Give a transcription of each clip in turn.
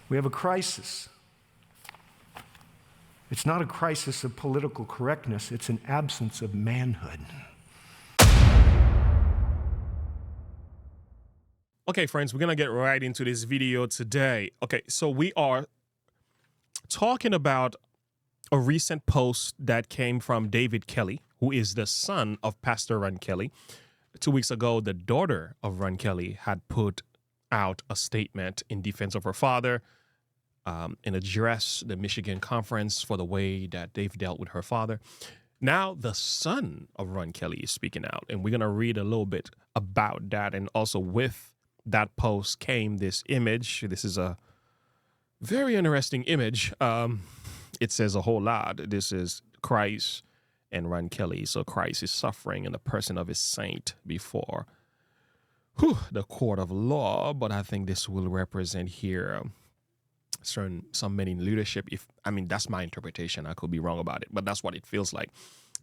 We have a crisis. It's not a crisis of political correctness, it's an absence of manhood. Okay, friends, we're going to get right into this video today. Okay, so we are talking about a recent post that came from David Kelly, who is the son of Pastor Ronkelly. 2 weeks ago, the daughter of Ronkelly had put out a statement in defense of her father, and address the Michigan conference for the way that they've dealt with her father. Now the son of Ronkelly is speaking out, and we're going to read a little bit about that. And also with that post came this image. This is a very interesting image. It says a whole lot. This is Christ and Ronkelly. So Christ is suffering in the person of his saint before the court of law. But I think this will represent here some men in leadership. That's my interpretation. I could be wrong about it, but that's what it feels like.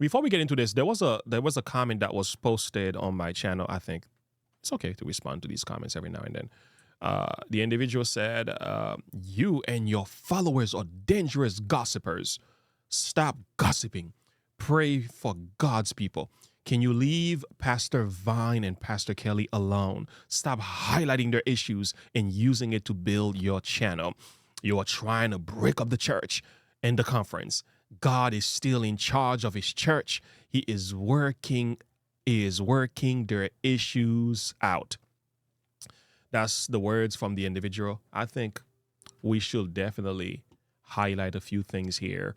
Before we get into this, there was a comment that was posted on my channel. I think it's okay to respond to these comments every now and then. The individual said, you and your followers are dangerous gossipers. Stop gossiping. Pray for God's people. Can you leave Pastor Vine and Pastor Kelly alone? Stop highlighting their issues and using it to build your channel. You are trying to break up the church and the conference. God is still in charge of his church. He is working their issues out. That's the words from the individual. I think we should definitely highlight a few things here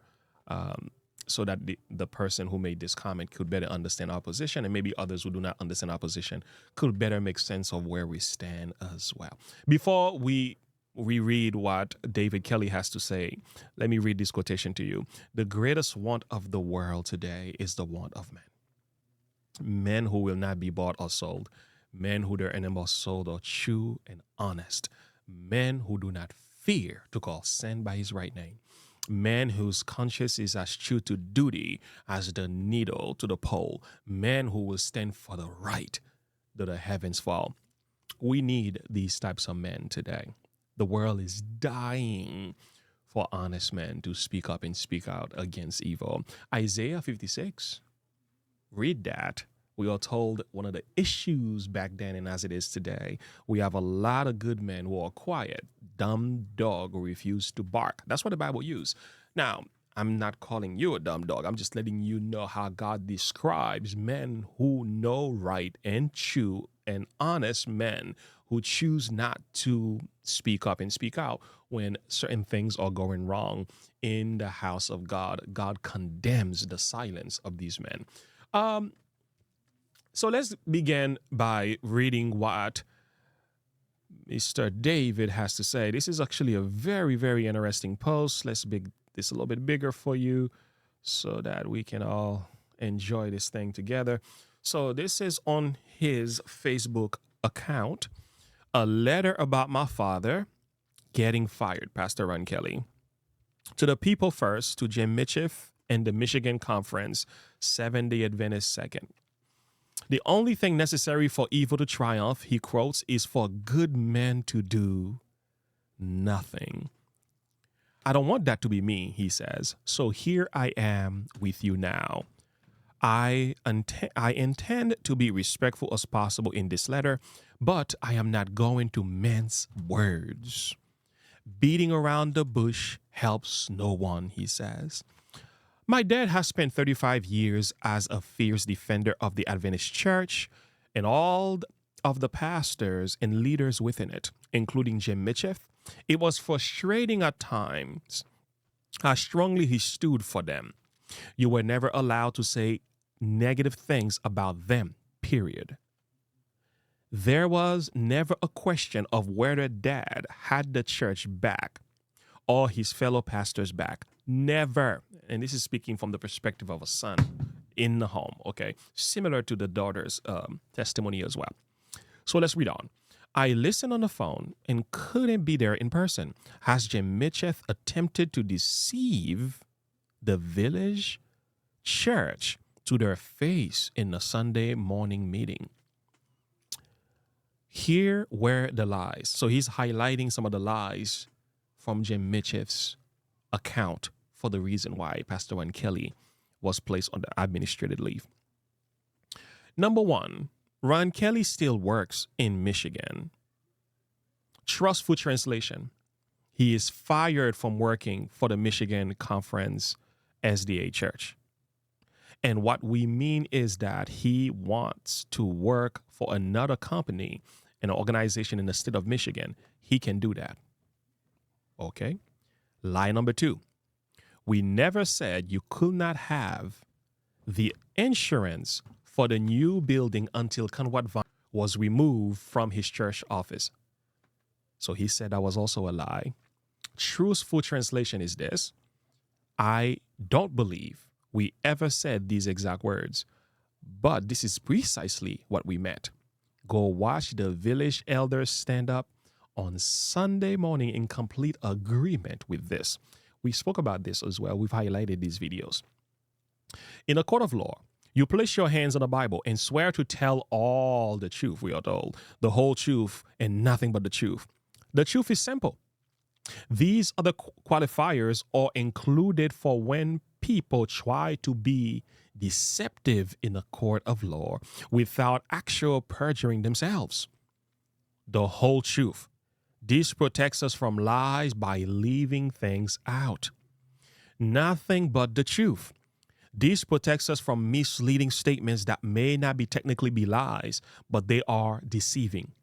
so that the person who made this comment could better understand our position, and maybe others who do not understand our position could better make sense of where we stand as well. Before we read what David Kelly has to say, let me read this quotation to you. The greatest want of the world today is the want of men. Men who will not be bought or sold. Men who their enemies sold are true and honest. Men who do not fear to call sin by his right name. Men whose conscience is as true to duty as the needle to the pole. Men who will stand for the right though the heavens fall. We need these types of men today. The world is dying for honest men to speak up and speak out against evil. Isaiah 56, read that. We are told one of the issues back then and as it is today, we have a lot of good men who are quiet, dumb dog who refuse to bark. That's what the Bible uses. Now, I'm not calling you a dumb dog. I'm just letting you know how God describes men who know right and true and honest men who choose not to speak up and speak out when certain things are going wrong in the house of God. God condemns the silence of these men. So let's begin by reading what Mr. David has to say. This is actually a very, very interesting post. Let's make this a little bit bigger for you so that we can all enjoy this thing together. So this is on his Facebook account. A letter about my father getting fired, Pastor Ronkelly. To the people first, to Jim Mitchell and the Michigan Conference, Seventh-day Adventist second. The only thing necessary for evil to triumph, he quotes, is for good men to do nothing. I don't want that to be me, he says. So here I am with you now. I intend to be respectful as possible in this letter, but I am not going to mince words. Beating around the bush helps no one, he says. My dad has spent 35 years as a fierce defender of the Adventist Church and all of the pastors and leaders within it, including Jim Mitchell. It was frustrating at times how strongly he stood for them. You were never allowed to say negative things about them, period. There was never a question of whether Dad had the church back or his fellow pastors back. Never. And this is speaking from the perspective of a son in the home, okay? Similar to the daughter's testimony as well. So let's read on. I listened on the phone and couldn't be there in person. Has Jim Mitchell attempted to deceive the village church to their face in the Sunday morning meeting? Here were the lies. So he's highlighting some of the lies from Jim Mitchell's account for the reason why Pastor Ronkelly was placed on the administrative leave. Number one, Ronkelly still works in Michigan. Trustful translation. He is fired from working for the Michigan Conference SDA Church. And what we mean is that he wants to work for another company, an organization in the state of Michigan. He can do that. Okay. Lie number two. We never said you could not have the insurance for the new building until Conf was removed from his church office. So he said that was also a lie. Truthful translation is this. I don't believe we ever said these exact words, but this is precisely what we meant. Go watch the village elders stand up on Sunday morning in complete agreement with this. We spoke about this as well. We've highlighted these videos. In a court of law, you place your hands on the Bible and swear to tell all the truth, we are told, the whole truth and nothing but the truth. The truth is simple. These other qualifiers are included for when people try to be deceptive in a court of law without actual perjuring themselves. The whole truth. This protects us from lies by leaving things out. Nothing but the truth. This protects us from misleading statements that may not technically be lies, but they are deceiving.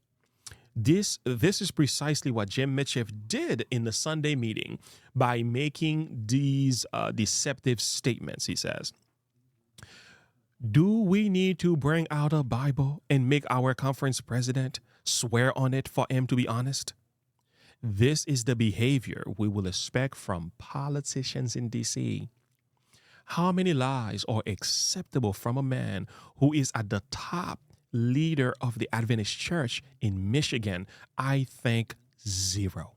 This is precisely what Jim Mitchell did in the Sunday meeting by making these deceptive statements, he says. Do we need to bring out a Bible and make our conference president swear on it for him to be honest? This is the behavior we will expect from politicians in D.C. How many lies are acceptable from a man who is at the top leader of the Adventist Church in Michigan? I think zero.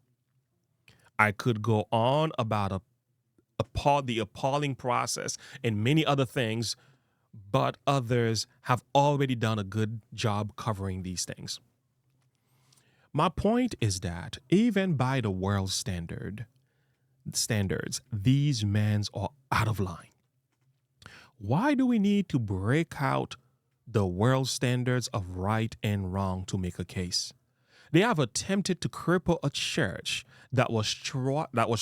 I could go on about the appalling process and many other things, but others have already done a good job covering these things. My point is that even by the world standards, these men are out of line. Why do we need to break out the world standards of right and wrong to make a case? They have attempted to cripple a church that was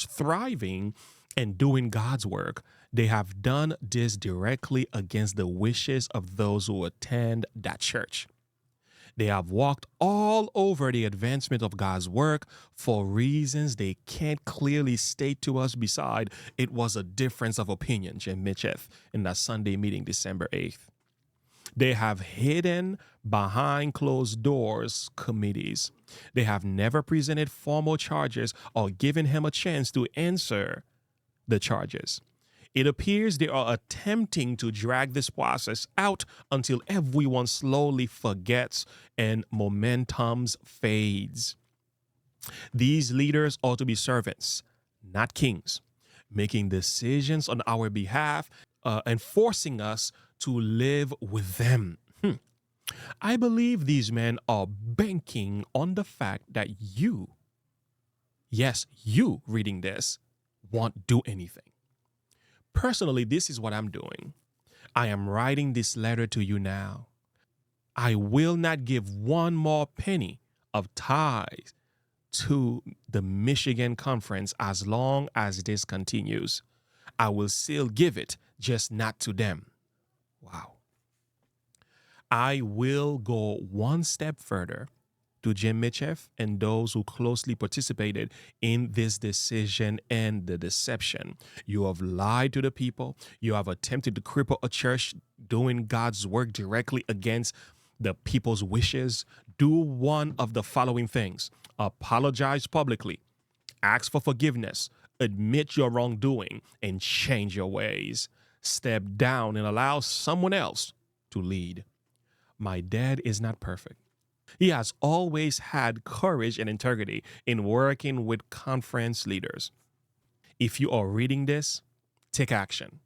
thriving and doing God's work. They have done this directly against the wishes of those who attend that church. They have walked all over the advancement of God's work for reasons they can't clearly state to us beside it was a difference of opinion, Jim Mitchell, in that Sunday meeting, December 8th. They have hidden behind closed doors committees. They have never presented formal charges or given him a chance to answer the charges. It appears they are attempting to drag this process out until everyone slowly forgets and momentum fades. These leaders ought to be servants, not kings, making decisions on our behalf and forcing us to live with them. I believe these men are banking on the fact that you reading this, won't do anything. Personally, this is what I'm doing. I am writing this letter to you now. I will not give one more penny of tithe to the Michigan Conference as long as this continues. I will still give it, just not to them. Wow. I will go one step further to Jim Mitchell and those who closely participated in this decision and the deception. You have lied to the people. You have attempted to cripple a church doing God's work directly against the people's wishes. Do one of the following things. Apologize publicly. Ask for forgiveness. Admit your wrongdoing and change your ways. Step down and allow someone else to lead. My dad is not perfect. He has always had courage and integrity in working with conference leaders. If you are reading this, take action.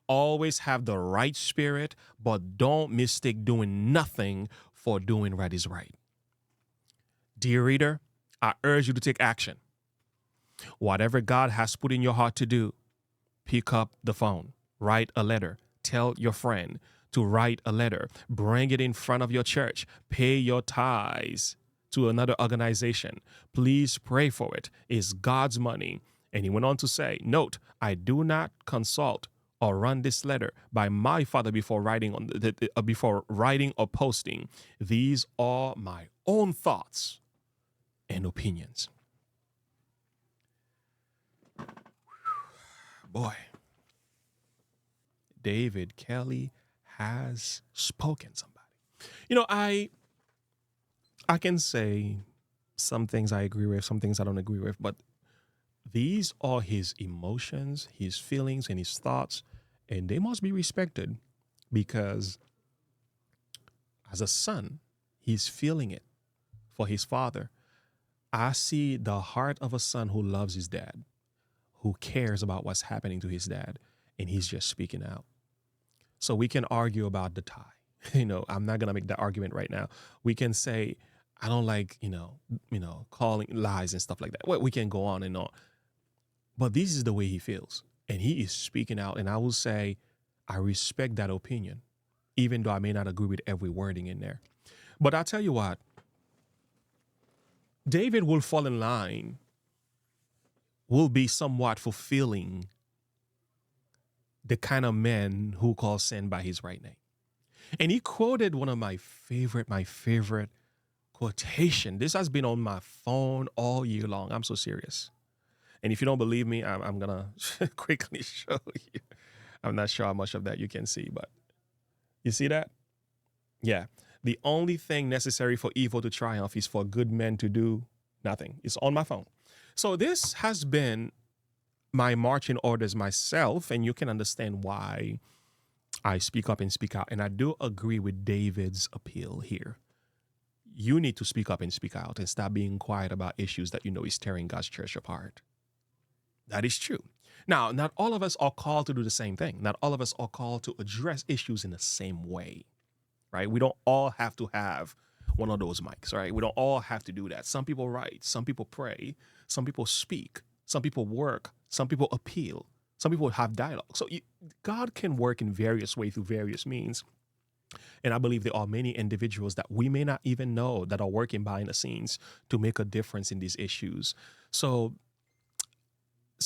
Always have the right spirit, but don't mistake doing nothing for doing what is right. Dear reader, I urge you to take action. Whatever God has put in your heart to do, pick up the phone, write a letter, tell your friend to write a letter, bring it in front of your church, pay your tithes to another organization. Please pray for it. It's God's money. And he went on to say, note, I do not consult or run this letter by my Father before writing before writing or posting. These are my own thoughts and opinions. Boy, David Kelly has spoken somebody. You know, I can say some things I agree with, some things I don't agree with, but these are his emotions, his feelings, and his thoughts, and they must be respected because as a son, he's feeling it for his father. I see the heart of a son who loves his dad, who cares about what's happening to his dad, and he's just speaking out. So we can argue about the tie. I'm not going to make that argument right now. We can say, I don't like, calling lies and stuff like that. Well, we can go on and on. But this is the way he feels. And he is speaking out. And I will say, I respect that opinion, even though I may not agree with every wording in there. But I'll tell you what, David will fall in line, will be somewhat fulfilling the kind of man who calls sin by his right name. And he quoted one of my favorite quotation. This has been on my phone all year long. I'm so serious. And if you don't believe me, I'm going to quickly show you. I'm not sure how much of that you can see, but you see that? Yeah. The only thing necessary for evil to triumph is for good men to do nothing. It's on my phone. So this has been my marching orders myself, and you can understand why I speak up and speak out. And I do agree with David's appeal here. You need to speak up and speak out and stop being quiet about issues that you know is tearing God's church apart. That is true. Now, not all of us are called to do the same thing. Not all of us are called to address issues in the same way, right? We don't all have to have one of those mics, right? We don't all have to do that. Some people write, some people pray, some people speak, some people work, some people appeal, some people have dialogue. So God can work in various ways through various means. And I believe there are many individuals that we may not even know that are working behind the scenes to make a difference in these issues. So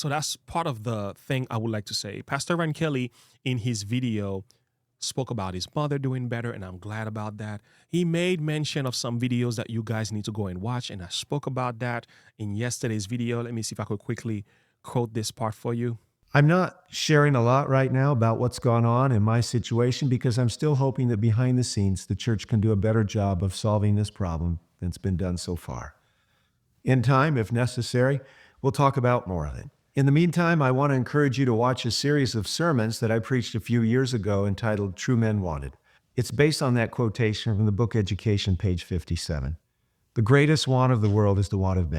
that's part of the thing I would like to say. Pastor Ronkelly, in his video, spoke about his mother doing better, and I'm glad about that. He made mention of some videos that you guys need to go and watch, and I spoke about that in yesterday's video. Let me see if I could quickly quote this part for you. I'm not sharing a lot right now about what's gone on in my situation because I'm still hoping that behind the scenes, the church can do a better job of solving this problem than it's been done so far. In time, if necessary, we'll talk about more of it. In the meantime, I want to encourage you to watch a series of sermons that I preached a few years ago entitled True Men Wanted. It's based on that quotation from the book Education, page 57. The greatest want of the world is the want of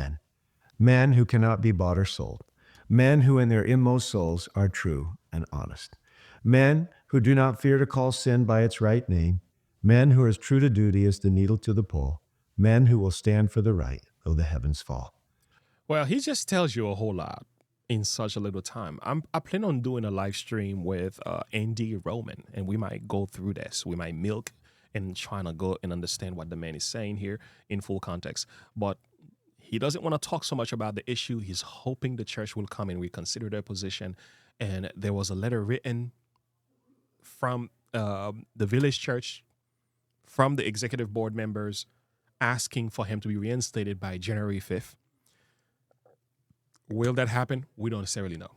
men who cannot be bought or sold, men who in their inmost souls are true and honest, men who do not fear to call sin by its right name, men who are as true to duty as the needle to the pole, men who will stand for the right, though the heavens fall. Well, he just tells you a whole lot in such a little time. I plan on doing a live stream with Andy Roman, and we might go through this. We might milk and trying to go and understand what the man is saying here in full context. But he doesn't want to talk so much about the issue. He's hoping the church will come and reconsider their position. And there was a letter written from the village church, from the executive board members, asking for him to be reinstated by January 5th. Will that happen? We don't necessarily know.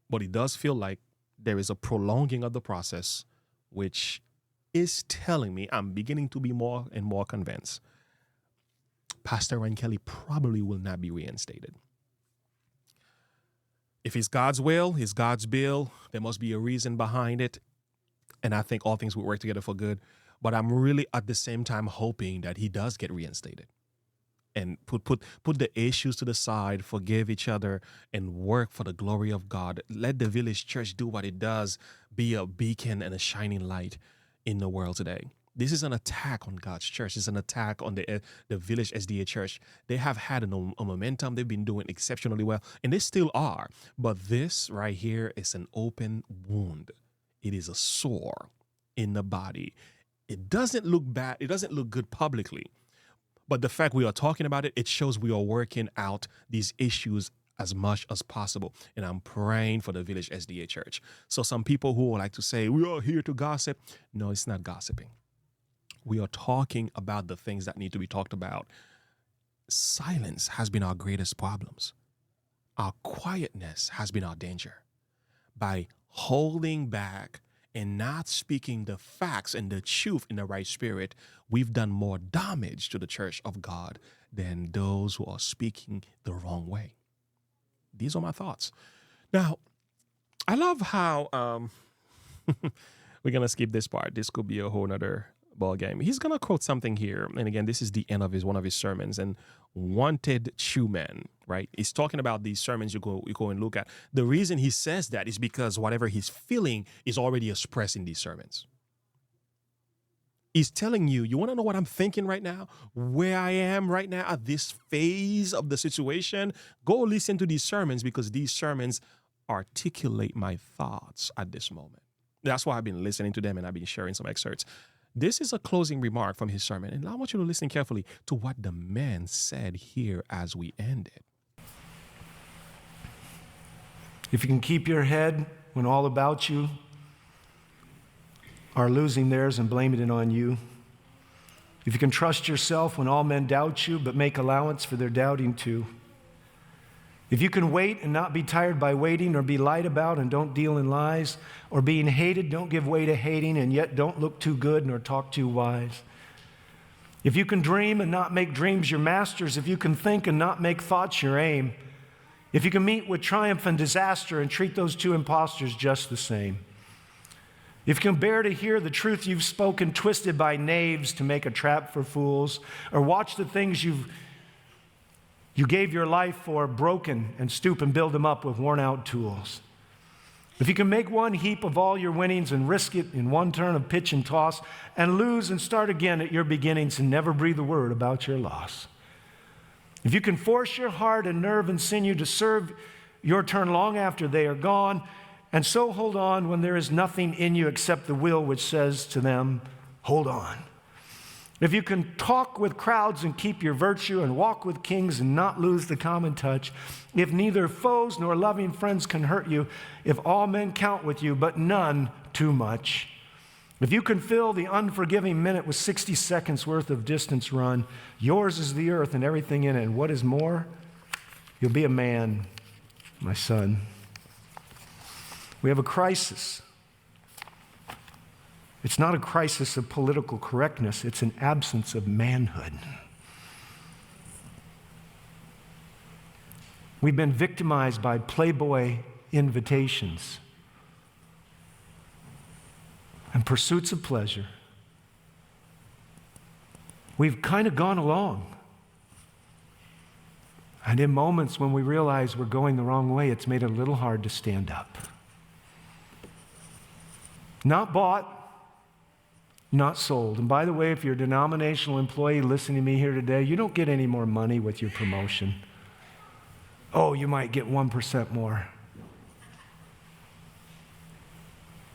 But it does feel like there is a prolonging of the process, which is telling me, I'm beginning to be more and more convinced, Pastor Ronkelly probably will not be reinstated. If it's God's will, it's God's bill, there must be a reason behind it. And I think all things will work together for good. But I'm really at the same time hoping that he does get reinstated. And put the issues to the side, forgive each other, and work for the glory of God. Let the village church do what it does, be a beacon and a shining light in the world today. This is an attack on God's church. It's an attack on the Village SDA church. They have had a momentum. They've been doing exceptionally well, and they still are. But this right here is an open wound. It is a sore in the body. It doesn't look bad. It doesn't look good publicly. But the fact we are talking about it, it shows we are working out these issues as much as possible. And I'm praying for the Village SDA church. So some people who like to say, we are here to gossip. No, it's not gossiping. We are talking about the things that need to be talked about. Silence has been our greatest problems. Our quietness has been our danger. By holding back and not speaking the facts and the truth in the right spirit, we've done more damage to the church of God than those who are speaking the wrong way. These are my thoughts. Now, I love how we're going to skip this part. This could be a whole nother ball game. He's going to quote something here. And again, this is the end of one of his sermons. And wanted true men, right? He's talking about these sermons you go and look at. The reason he says that is because whatever he's feeling is already expressed in these sermons. He's telling you, you want to know what I'm thinking right now? Where I am right now at this phase of the situation? Go listen to these sermons because these sermons articulate my thoughts at this moment. That's why I've been listening to them and I've been sharing some excerpts. This is a closing remark from his sermon. And I want you to listen carefully to what the man said here as we end it. If you can keep your head when all about you are losing theirs and blaming it on you. If you can trust yourself when all men doubt you, but make allowance for their doubting too. If you can wait and not be tired by waiting, or be lied about and don't deal in lies, or being hated, don't give way to hating, and yet don't look too good nor talk too wise. If you can dream and not make dreams your masters, if you can think and not make thoughts your aim, if you can meet with triumph and disaster and treat those two impostors just the same. If you can bear to hear the truth you've spoken twisted by knaves to make a trap for fools, or watch the things you gave your life for broken and stoop and build them up with worn out tools. If you can make one heap of all your winnings and risk it in one turn of pitch and toss, and lose and start again at your beginnings and never breathe a word about your loss. If you can force your heart and nerve and sinew to serve your turn long after they are gone, and so hold on when there is nothing in you except the will which says to them, hold on. If you can talk with crowds and keep your virtue and walk with kings and not lose the common touch, if neither foes nor loving friends can hurt you, if all men count with you, but none too much, if you can fill the unforgiving minute with 60 seconds worth of distance run, yours is the earth and everything in it. And what is more, you'll be a man, my son. We have a crisis. It's not a crisis of political correctness. It's an absence of manhood. We've been victimized by playboy invitations and pursuits of pleasure. We've kind of gone along. And in moments when we realize we're going the wrong way, it's made it a little hard to stand up. Not bought, not sold. And by the way, if you're a denominational employee listening to me here today, you don't get any more money with your promotion. Oh, you might get 1% more.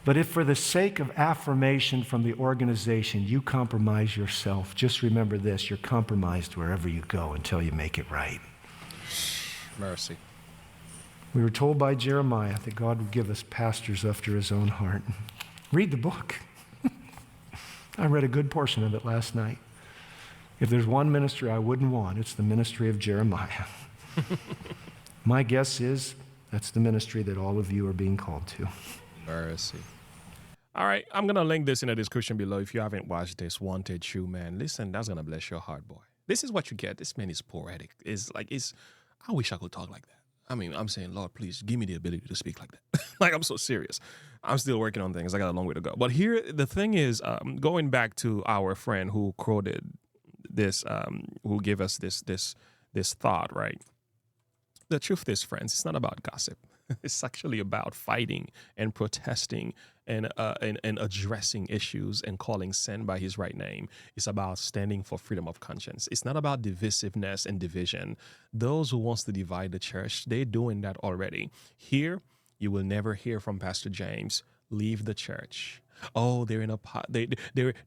But if for the sake of affirmation from the organization you compromise yourself, just remember this, you're compromised wherever you go until you make it right. Mercy. We were told by Jeremiah that God would give us pastors after his own heart. Read the book. I read a good portion of it last night. If there's one ministry I wouldn't want, it's the ministry of Jeremiah. My guess is that's the ministry that all of you are being called to. Mercy. All right, I'm going to link this in the description below. If you haven't watched this, Wanted True Man, listen, that's going to bless your heart, boy. This is what you get. This man is poetic. I wish I could talk like that. I mean, I'm saying, Lord, please give me the ability to speak like that. Like, I'm so serious. I'm still working on things. I got a long way to go. But here, the thing is, going back to our friend who quoted this, who gave us this thought, right? The truth is, friends, it's not about gossip. It's actually about fighting and protesting and addressing issues and calling sin by his right name. It's about standing for freedom of conscience. It's not about divisiveness and division. Those who wants to divide the church, they're doing that already. Here, you will never hear from Pastor James, leave the church. Oh, they're in a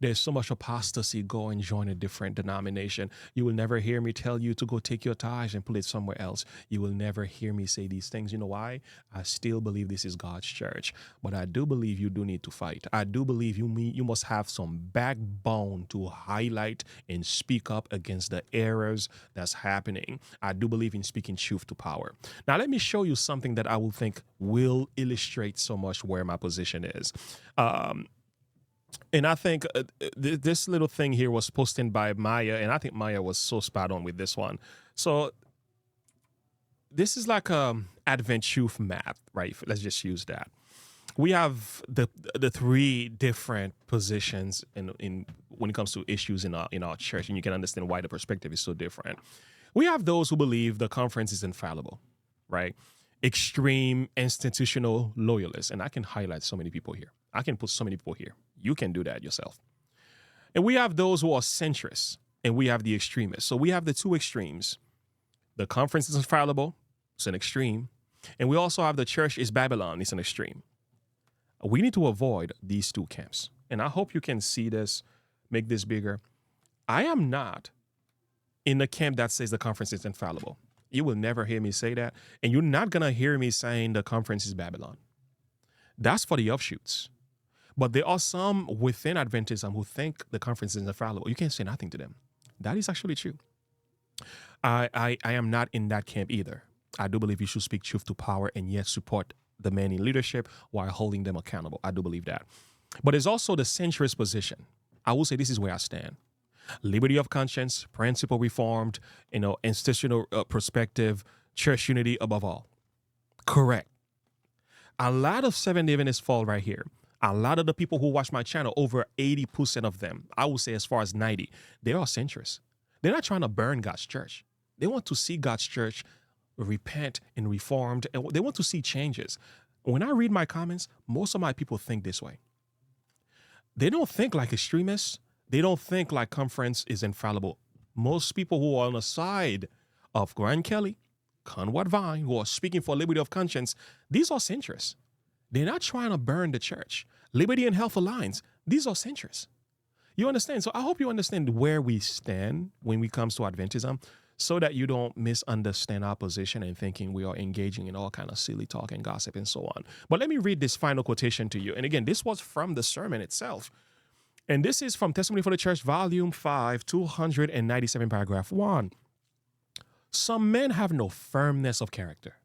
there's so much apostasy. Go and join a different denomination. You will never hear me tell you to go take your tithes and put it somewhere else. You will never hear me say these things. You know why? I still believe this is God's church, but I do believe you do need to fight. I do believe you must have some backbone to highlight and speak up against the errors that's happening. I do believe in speaking truth to power. Now, let me show you something that I will think will illustrate so much where my position is. And I think this little thing here was posted by Maya, and I think Maya was so spot on with this one. So this is like a Advent truth map, right? Let's just use that. We have the three different positions in when it comes to issues in our church, and you can understand why the perspective is so different. We have those who believe the conference is infallible, right? Extreme institutional loyalists, and I can highlight so many people here. I can put so many people here. You can do that yourself. And we have those who are centrists, and we have the extremists. So we have the two extremes. The conference is infallible, it's an extreme. And we also have the church is Babylon, it's an extreme. We need to avoid these two camps. And I hope you can see this, make this bigger. I am not in the camp that says the conference is infallible. You will never hear me say that. And you're not going to hear me saying the conference is Babylon. That's for the offshoots. But there are some within Adventism who think the conference is infallible. You can't say nothing to them. That is actually true. I am not in that camp either. I do believe you should speak truth to power and yet support the men in leadership while holding them accountable. I do believe that. But there's also the centrist position. I will say this is where I stand. Liberty of conscience, principle reformed, institutional perspective, church unity above all. Correct. A lot of Seventh-day Adventists fall right here. A lot of the people who watch my channel, over 80% of them, I would say as far as 90, they are centrists. They're not trying to burn God's church. They want to see God's church repent and reformed, and they want to see changes. When I read my comments, most of my people think this way. They don't think like extremists. They don't think like conference is infallible. Most people who are on the side of Ronkelly, Conward Vine, who are speaking for liberty of conscience, these are centrists. They're not trying to burn the church. Liberty and Health Alliance, these are centrists. You understand? So I hope you understand where we stand when it comes to Adventism, so that you don't misunderstand our position and thinking we are engaging in all kind of silly talk and gossip and so on. But let me read this final quotation to you. And again, this was from the sermon itself. And this is from Testimony for the Church, Volume 5, 297, paragraph 1. Some men have no firmness of character.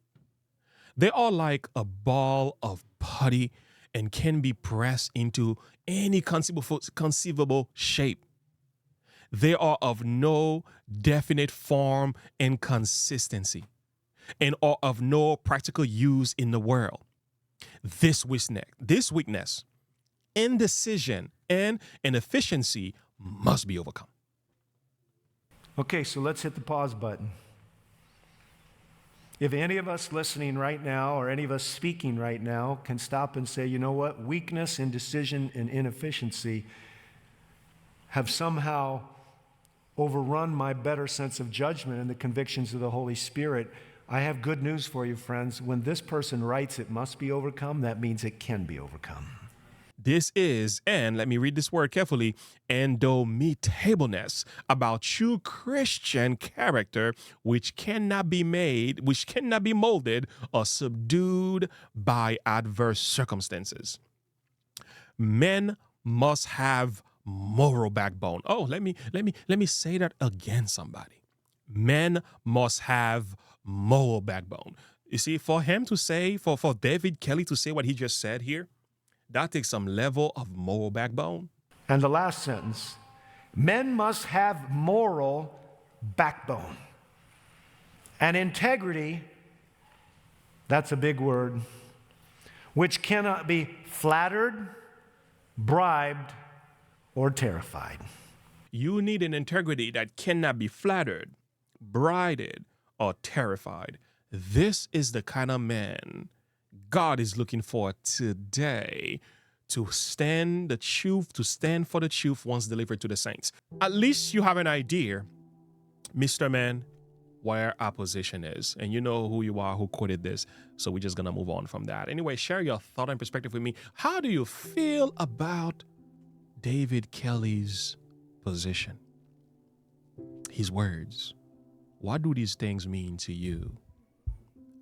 They are like a ball of putty and can be pressed into any conceivable shape. They are of no definite form and consistency, and are of no practical use in the world. This weakness, indecision, and inefficiency must be overcome. Okay, so let's hit the pause button. If any of us listening right now or any of us speaking right now can stop and say, you know what, weakness, indecision, and inefficiency have somehow overrun my better sense of judgment and the convictions of the Holy Spirit, I have good news for you, friends. When this person writes it must be overcome, that means it can be overcome. This is, and let me read this word carefully, indomitableness, about true Christian character, which cannot be molded or subdued by adverse circumstances. Men must have moral backbone. Oh, let me say that again, somebody. Men must have moral backbone. You see, for him to say, for David Kelly to say what he just said here, that takes some level of moral backbone. And the last sentence, men must have moral backbone. And integrity, that's a big word, which cannot be flattered, bribed, or terrified. You need an integrity that cannot be flattered, bribed, or terrified. This is the kind of man God is looking for today, to stand the truth, to stand for the truth once delivered to the saints. At least you have an idea, Mr. Man, where our position is. And you know who you are, who quoted this. So we're just going to move on from that. Anyway, share your thought and perspective with me. How do you feel about David Kelly's position? His words. What do these things mean to you?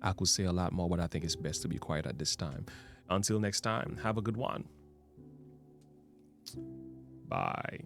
I could say a lot more, but I think it's best to be quiet at this time. Until next time, have a good one. Bye.